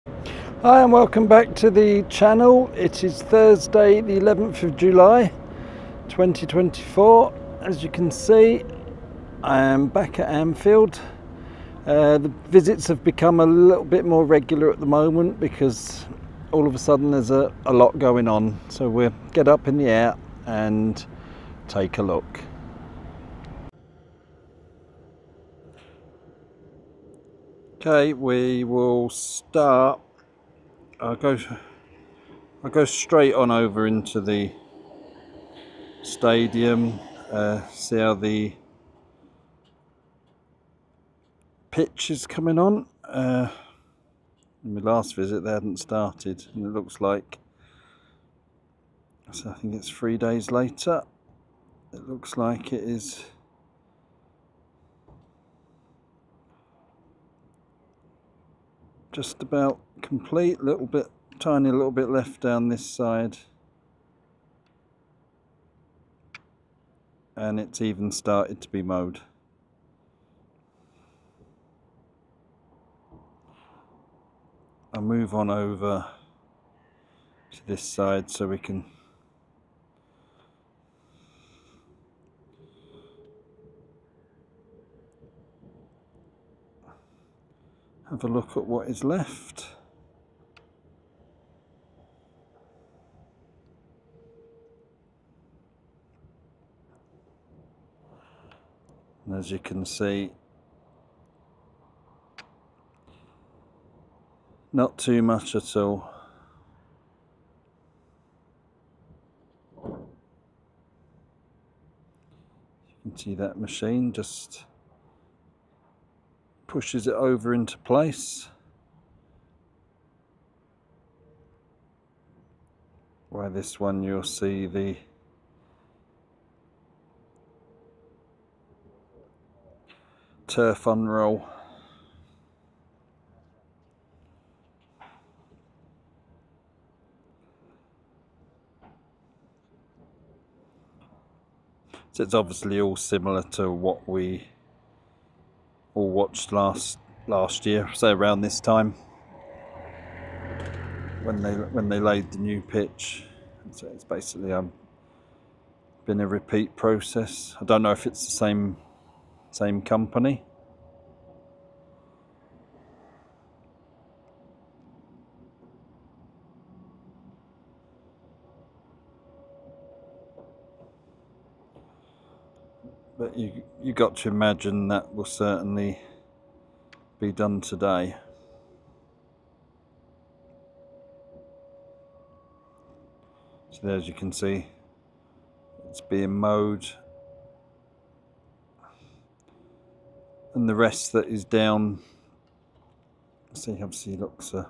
Hi and welcome back to the channel. It is Thursday the 11th of July 2024. As you can see, I am back at Anfield. The visits have become a little bit more regular at the moment because all of a sudden there's a lot going on. So we'll get up in the air and take a look. Okay, we will start. I'll go straight on over into the stadium, see how the pitch is coming on. In my last visit they hadn't started, and it looks like, so I think it's 3 days later, it looks like it is just about complete. Tiny little bit left down this side, and it's even started to be mowed. I'll move on over to this side so we can have a look at what is left. And as you can see, not too much at all. You can see that machine just pushes it over into place. While this one you'll see the turf unroll. So it's obviously all similar to what we all watched last year, so around this time when they laid the new pitch. So it's basically been a repeat process. I don't know if it's the same company. But you got to imagine that will certainly be done today. So there, as you can see, it's being mowed, and the rest that is down, see, obviously looks a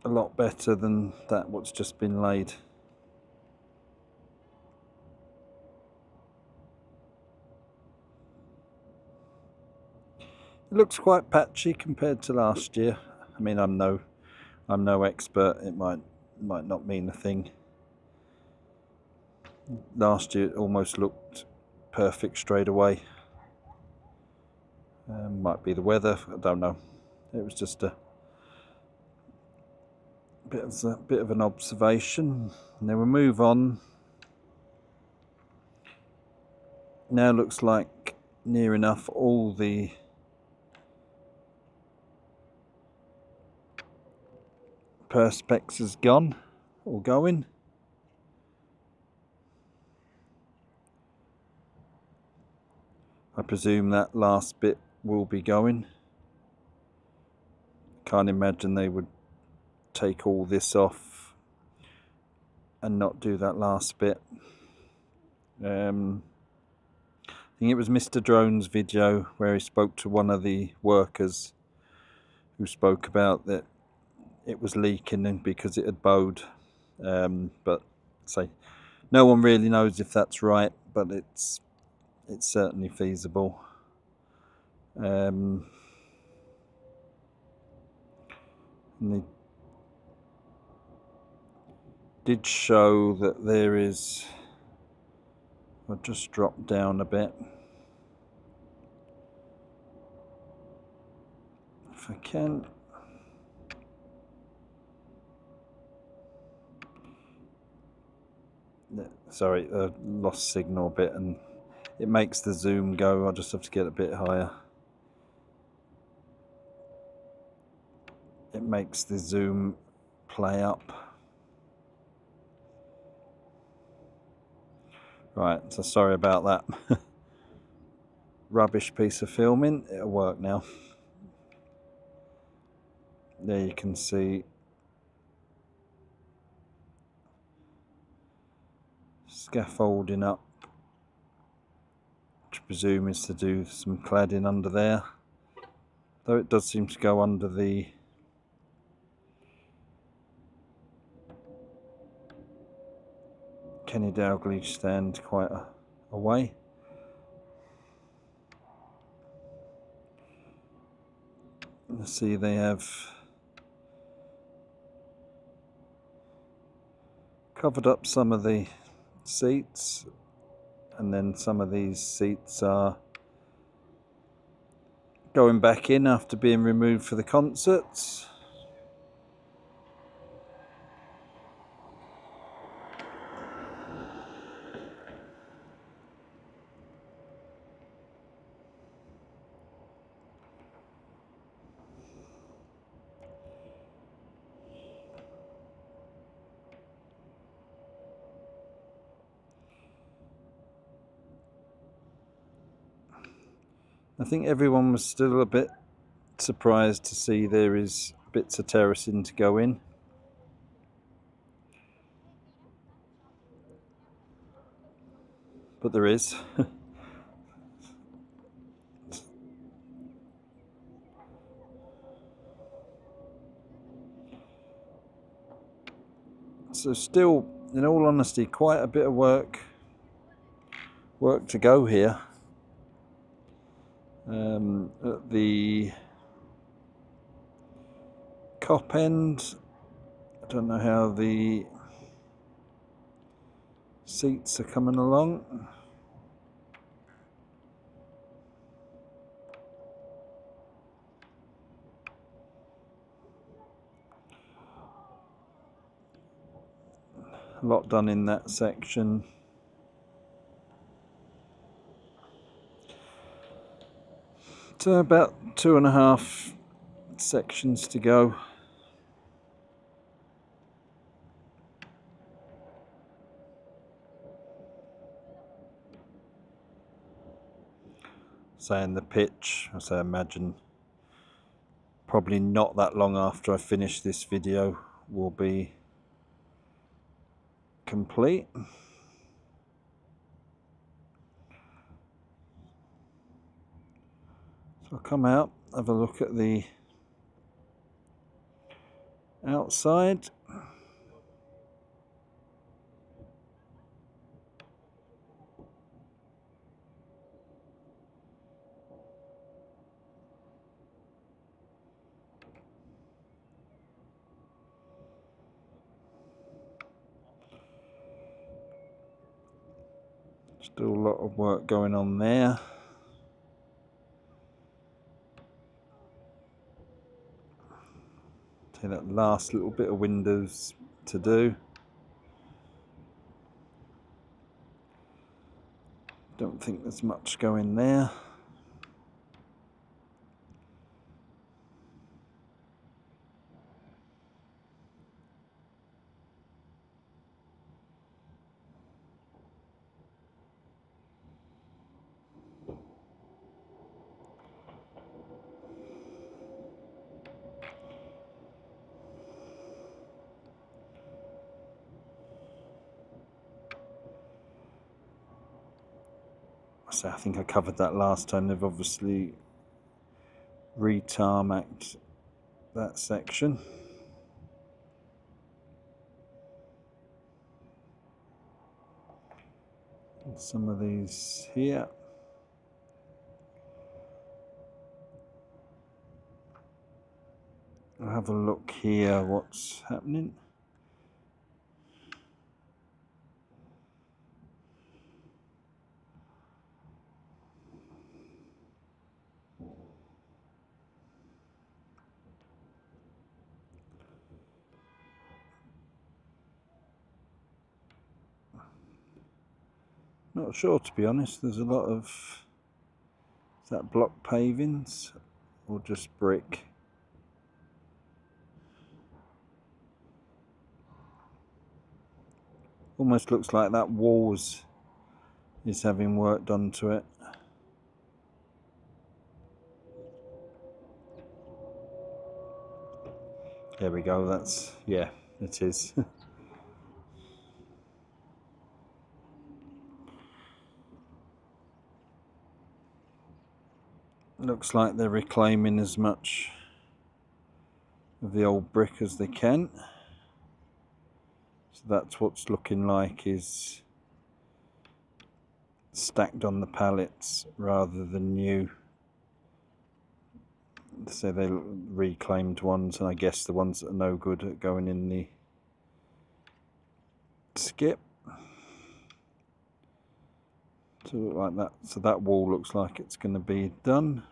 lot better than that what's just been laid. It looks quite patchy compared to last year. I mean, I'm no expert. It might not mean a thing. Last year it almost looked perfect straight away. Might be the weather, I don't know. It was just a bit of an observation. And then we'll move on. Now looks like near enough all the perspex is gone or going. I presume that last bit will be going. Can't imagine they would take all this off and not do that last bit. I think it was Mr. Drone's video where he spoke to one of the workers who spoke about that it was leaking because it had bowed. But say, no one really knows if that's right, but it's certainly feasible. And they did show that there is, I'll just drop down a bit if I can. sorry, lost signal a bit, and it makes the zoom go. I'll just have to get a bit higher. It makes the zoom play up. Right, so sorry about that. Rubbish piece of filming. It'll work now. There you can see scaffolding up, which I presume is to do some cladding under there, though it does seem to go under the Kenny Dalglish stand quite a way. You see they have covered up some of the seats, and then some of these seats are going back in after being removed for the concerts. I think everyone was still a bit surprised to see there is bits of terracing to go in. But there is. So still, in all honesty, quite a bit of work to go here. At the cop end, I don't know how the seats are coming along. A lot done in that section. So about 2.5 sections to go. Saying the pitch, as I imagine probably not that long after I finish this video will be complete. So I'll come out, have a look at the outside. Still a lot of work going on there. See that last little bit of windows to do. Don't think there's much going there. So I think I covered that last time. They've obviously re-tarmacked that section. And some of these here. I'll have a look here what's happening. Not sure, to be honest. There's a lot of, is that block pavings or just brick? Almost looks like that wall is having work done to it. There we go, that's, yeah, it is. Looks like they're reclaiming as much of the old brick as they can. So that's what's looking like, is stacked on the pallets rather than new. So they reclaimed ones, and I guess the ones that are no good are going in the skip. So look like that. So that wall looks like it's going to be done.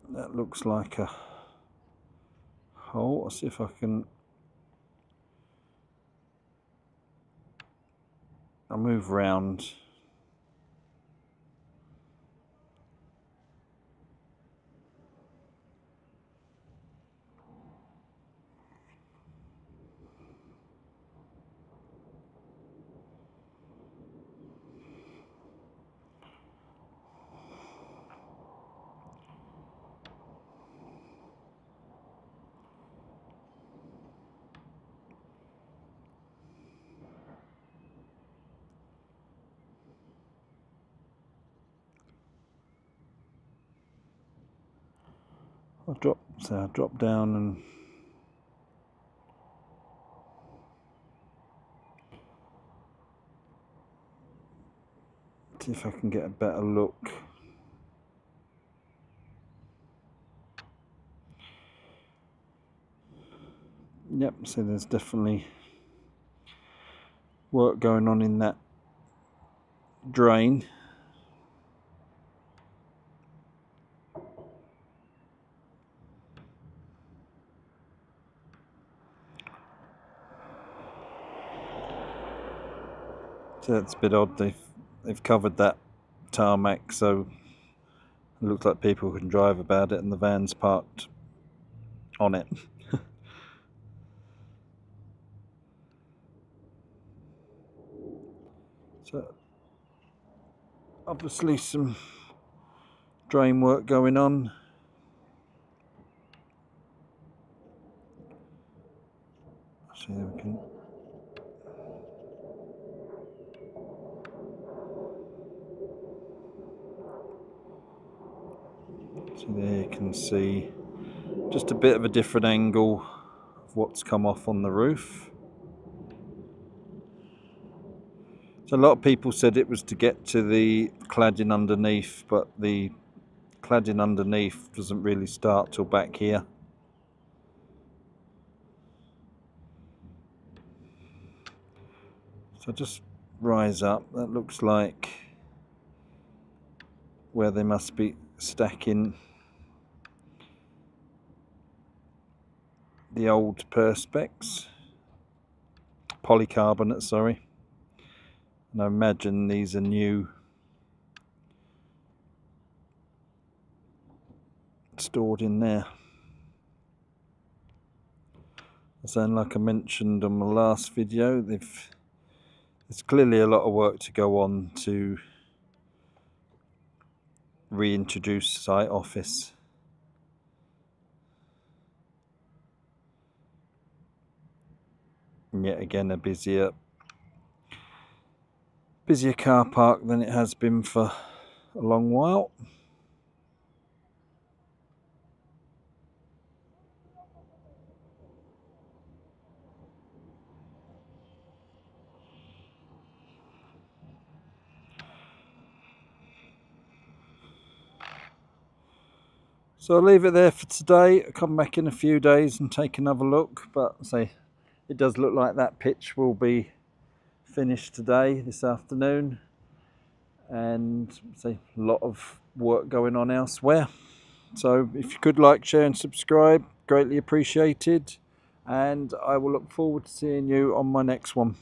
That looks like a hole. I'll see if I can. I'll move round. I'll drop down and see if I can get a better look. Yep, so there's definitely work going on in that drain. So that's a bit odd. They've covered that tarmac, so it looks like people can drive about it, and the van's parked on it. So obviously some drain work going on. See if we can. So there you can see just a bit of a different angle of what's come off on the roof. So a lot of people said it was to get to the cladding underneath, but the cladding underneath doesn't really start till back here. So just rise up. That looks like where they must be stacking the old perspex, polycarbonate, sorry. And I imagine these are new, stored in there. So like I mentioned on my last video, there's clearly a lot of work to go on to reintroduce site office. And yet again, a busier car park than it has been for a long while. So I'll leave it there for today. I'll come back in a few days and take another look, but say it does look like that pitch will be finished today, this afternoon, and say a lot of work going on elsewhere. So if you could like, share and subscribe, greatly appreciated, and I will look forward to seeing you on my next one.